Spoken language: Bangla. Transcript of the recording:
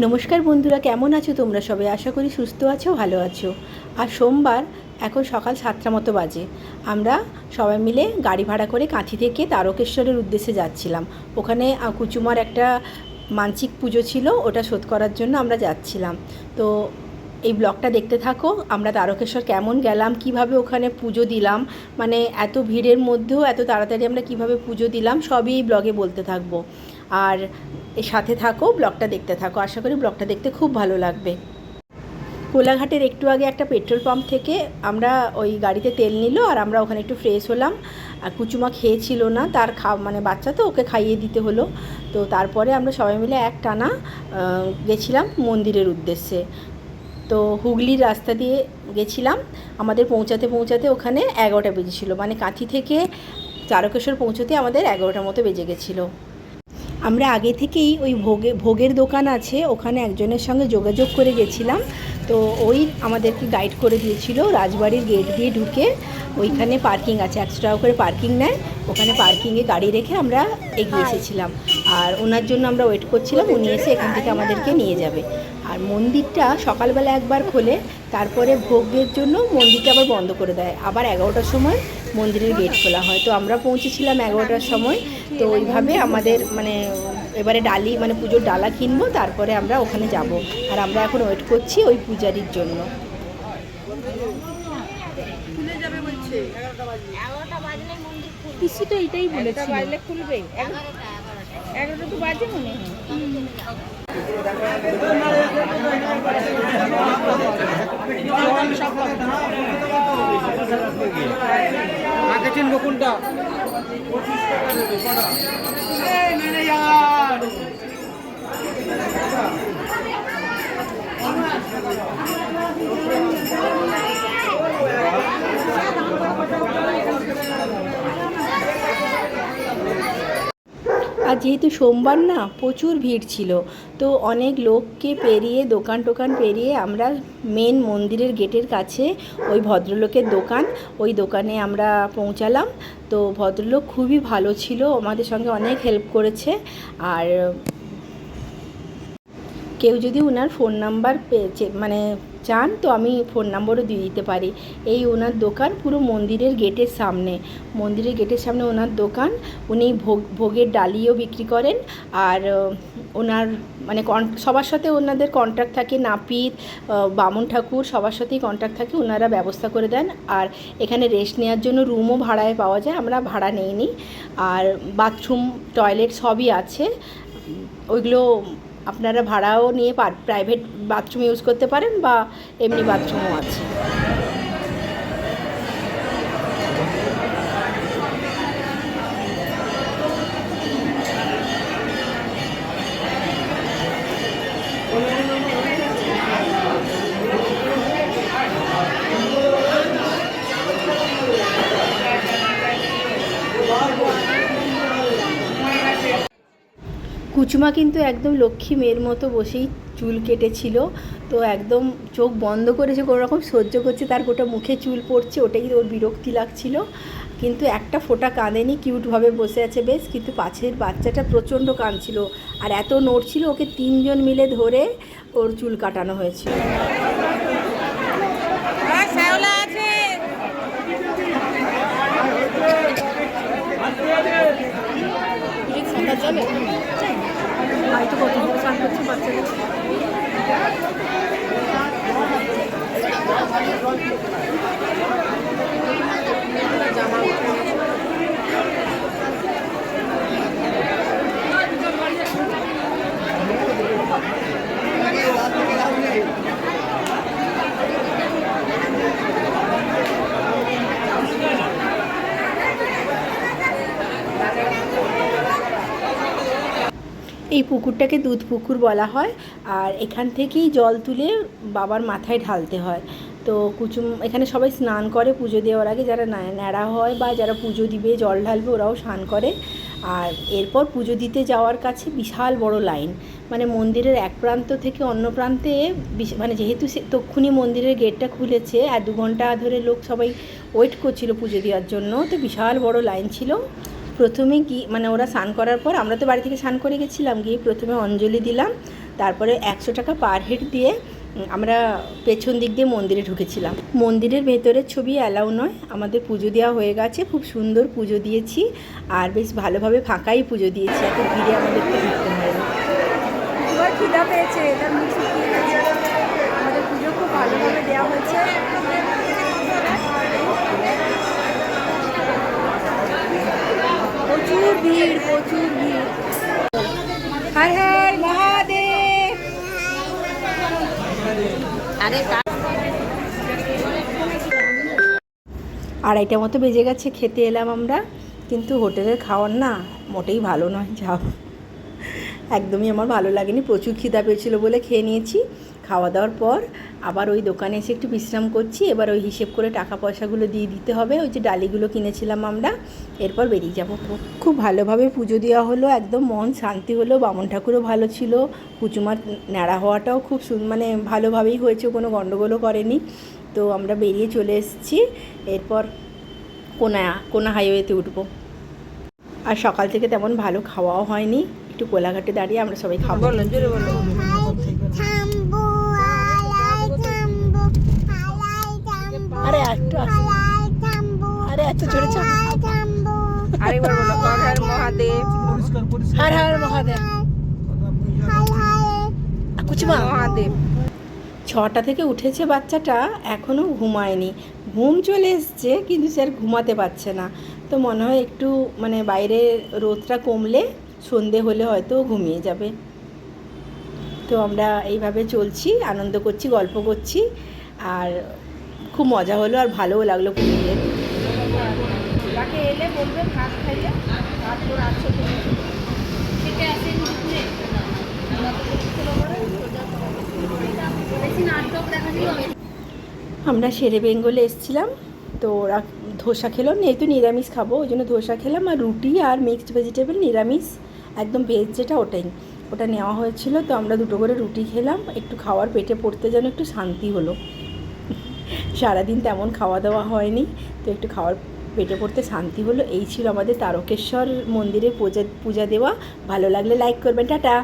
নমস্কার বন্ধুরা, কেমন আছো তোমরা সবাই? আশা করি সুস্থ আছো, ভালো আছো। আর সোমবার এখন সকাল 7টা মতো বাজে। আমরা সবাই মিলে গাড়ি ভাড়া করে কাঁথি থেকে তারকেশ্বরের উদ্দেশ্যে যাচ্ছিলাম। ওখানে কুচুমার একটা মানসিক পুজো ছিল, ওটা শোধ করার জন্য আমরা যাচ্ছিলাম। তো এই ব্লগটা দেখতে থাকো। আমরা তারকেশ্বর কেমন গেলাম, কিভাবে ওখানে পুজো দিলাম, মানে এত ভিড়ের মধ্যেও এত তাড়াতাড়ি আমরা কিভাবে পুজো দিলাম, সবই এই ব্লগে বলতে থাকবো। আর এর সাথে থাকো, ব্লগটা দেখতে থাকো। আশা করি ব্লগটা দেখতে খুব ভালো লাগবে। কোলাঘাটের একটু আগে একটা পেট্রোল পাম্প থেকে আমরা ওই গাড়িতে তেল নিল, আর আমরা ওখানে একটু ফ্রেশ হলাম। আর কুচুমা খেয়েছিল না, তার মানে বাচ্চা তো, ওকে খাইয়ে দিতে হলো। তো তারপরে আমরা সবাই মিলে এক টানা গেছিলাম মন্দিরের উদ্দেশ্যে। তো হুগলির রাস্তা দিয়ে গেছিলাম। আমাদের পৌঁছাতে পৌঁছাতে ওখানে 11টা বেজেছিলো, মানে কাঁথি থেকে তারকেশ্বর পৌঁছতে আমাদের 11টার মতো বেজে গেছিলো। আমরা আগে থেকেই ওই ভোগের দোকান আছে, ওখানে একজনের সঙ্গে যোগাযোগ করে গেছিলাম। তো ওই আমাদেরকে গাইড করে দিয়েছিল রাজবাড়ির গেট দিয়ে ঢুকে ওইখানে পার্কিং আছে, 100 টাকা করে পার্কিং নেয়। ওখানে পার্কিংয়ে গাড়ি রেখে আমরা এগিয়ে এসেছিলাম। আর ওনার জন্য আমরা ওয়েট করছিলাম, উনি এসে এখান থেকে আমাদেরকে নিয়ে যাবে। আর মন্দিরটা সকালবেলা একবার খোলে, তারপরে ভোগের জন্য মন্দিরটা আবার বন্ধ করে দেয়। আবার 11টার সময় মন্দিরের গেট খোলা হয়। তো আমরা পৌঁছেছিলাম 11টার সময়। তো ওইভাবে আমাদের মানে এবারে ডালি, মানে পুজোর ডালা কিনবো, তারপরে আমরা ওখানে যাব। আর আমরা এখন ওয়েট করছি ওই পূজারির জন্য। পিসি তো এটাই বলেছিল, 11টা বাজলে খুলবে। 11টা তো বাজে মনে হয়। কাকে চিনবো কোনটা? আর যেহেতু সোমবার না, প্রচুর ভিড় ছিল। তো অনেক লোককে পেরিয়ে, দোকান টোকান পেরিয়ে আমরা মেন মন্দিরের গেটের কাছে ওই ভদ্রলোকের দোকান, ওই দোকানে আমরা পৌঁছালাম। তো ভদ্রলোক খুবই ভালো ছিল, আমাদের সঙ্গে অনেক হেল্প করেছে। আর কেউ যদি ওনার ফোন নাম্বার পেয়েছে মানে চান, তো আমি ফোন নাম্বারও দিয়ে দিতে পারি। এই ওনার দোকান পুরো মন্দিরের গেটের সামনে, মন্দিরের গেটের সামনে ওনার দোকান। উনি ভোগের ডালিও বিক্রি করেন। আর ওনার মানে সবার সাথে ওনাদের কন্ট্যাক্ট থাকে, নাপিত, বামুন ঠাকুর, সবার সাথেই কন্ট্যাক্ট থাকে, ওনারা ব্যবস্থা করে দেন। আর এখানে রেস্ট নেওয়ার জন্য রুমও ভাড়ায় পাওয়া যায়, আমরা ভাড়া নেইনি। আর বাথরুম, টয়লেট সবই আছে। ওইগুলো আপনারা ভাড়াও নিয়ে প্রাইভেট বাথরুম ইউজ করতে পারেন, বা এমনি বাথরুমও আছে। কুচুমা কিন্তু একদম লক্ষ্মী মেয়ের মতো বসেই চুল কেটেছিল। তো একদম চোখ বন্ধ করেছে, কোনো রকম সহ্য করছে, তার গোটা মুখে চুল পড়ছে, ওটাই ওর বিরক্তি লাগছিল। কিন্তু একটা ফোঁটা কাঁদেনি, কিউটভাবে বসে আছে বেশ। কিন্তু পাশের বাচ্চাটা প্রচণ্ড কাঁদছিল, আর এত নড়ছিল, ওকে 3জন মিলে ধরে ওর চুল কাটানো হয়েছিল। হয়তো কত স্নান করছে বাচ্চাদের। এই পুকুরটাকে দুধ পুকুর বলা হয়। আর এখান থেকেই জল তুলে বাবার মাথায় ঢালতে হয়। তো এখানে সবাই স্নান করে পুজো দেওয়ার আগে, যারা ন্যাড়া হয় বা যারা পুজো দিবে, জল ঢালবে, ওরাও স্নান করে। আর এরপর পুজো দিতে যাওয়ার কাছে বিশাল বড় লাইন, মানে মন্দিরের এক প্রান্ত থেকে অন্য প্রান্তে, মানে যেহেতু তক্ষুনি মন্দিরের গেটটা খুলেছে, আর 2 ঘন্টা ধরে লোক সবাই ওয়েট করছিল পুজো দেওয়ার জন্য। তো বিশাল বড় লাইন ছিল। প্রথমে ওরা স্নান করার পর, আমরা তো বাড়ি থেকে স্নান করে গেছিলাম, গিয়ে প্রথমে অঞ্জলি দিলাম। তারপরে 100 টাকা পার হেড দিয়ে আমরা পেছন দিক দিয়ে মন্দিরে ঢুকেছিলাম। মন্দিরের ভেতরের ছবি অ্যালাউ নয়। আমাদের পুজো দেওয়া হয়ে গেছে, খুব সুন্দর পুজো দিয়েছি আর বেশ ভালোভাবে ফাঁকাই পুজো দিয়েছি, এত ভিড়ে আমাদেরকে ঢুকতে হয়নি। এবার খিদা পেয়েছে, তার মুখ শুকিয়ে গেছে। আমাদের পুজো খুব ভালোভাবে দেওয়া হয়েছে। প্রচুর ভিড়, প্রচুর ভিড়। হর হর মহাদেব। আড়াইটা মতো বেজে গেছে, খেতে এলাম আমরা, কিন্তু হোটেলের খাওয়ার না মোটেই ভালো নয়। যাও, একদমই আমার ভালো লাগেনি। প্রচুর খিদা পেয়েছিলো বলে খেয়ে নিয়েছি। খাওয়া দাওয়ার পর আবার ওই দোকানে এসে একটু বিশ্রাম করছি। এবার ওই হিসেব করে টাকা পয়সাগুলো দিয়ে দিতে হবে। ওই যে ডালিগুলো কিনেছিলাম আমরা, এরপর বেরিয়ে যাবো। খুব ভালোভাবে পুজো দেওয়া হলো, একদম মন শান্তি হলো। বামুন ঠাকুরও ভালো ছিল, কুচুমার ন্যাড়া হওয়াটাও খুব মানে ভালোভাবেই হয়েছে, কোনো গণ্ডগোলও করেনি। তো আমরা বেরিয়ে চলে এসেছি। এরপর কোনা হাইওয়েতে উঠবো। আর সকাল থেকে তেমন ভালো খাওয়াও হয়নি, একটু কোলাঘাটে দাঁড়িয়ে আমরা সবাই খাবো। জোরে বলো। আরে একটু আরে এত জোরে আরেকবার বলো, হর হর মহাদেব। হর হর মহাদেব। কুচমা মহাদেব। 6টা থেকে উঠেছে বাচ্চাটা, এখনও ঘুমায়নি। ঘুম চলে এসছে কিন্তু স্যার ঘুমাতে পারছে না। তো মনে হয় একটু মানে বাইরে রোদটা কমলে সন্ধে হলে হয়তো ঘুমিয়ে যাবে। তো আমরা এইভাবে চলছি, আনন্দ করছি, গল্প করছি, আর খুব মজা হলো আর ভালোও লাগলো পুজোতে। বাকি এলে বলবে ভাত খাইয়ে, ভাত করে আছো তুমি। খেতে আসেন দুপুরে। আমরা শেরে বেঙ্গলে এসেছিলাম, তো ওরা ধোসা খেলো, যেহেতু নিরামিষ খাবো ওই জন্য ধোসা খেলাম, আর রুটি আর মিক্সড ভেজিটেবল, নিরামিষ একদম ভেজ যেটা ওটা নেওয়া হয়েছিল। তো আমরা 2টো করে রুটি খেলাম, একটু খাওয়ার পেটে পড়তে যেন একটু শান্তি হলো। সারাদিন তেমন খাওয়া দাওয়া হয়নি, তো একটু খাওয়ার পেটে পড়তে শান্তি হলো। এই ছিল আমাদের তারকেশ্বর মন্দিরে পূজা দেওয়া। ভালো লাগলে লাইক করবেন, টাটা।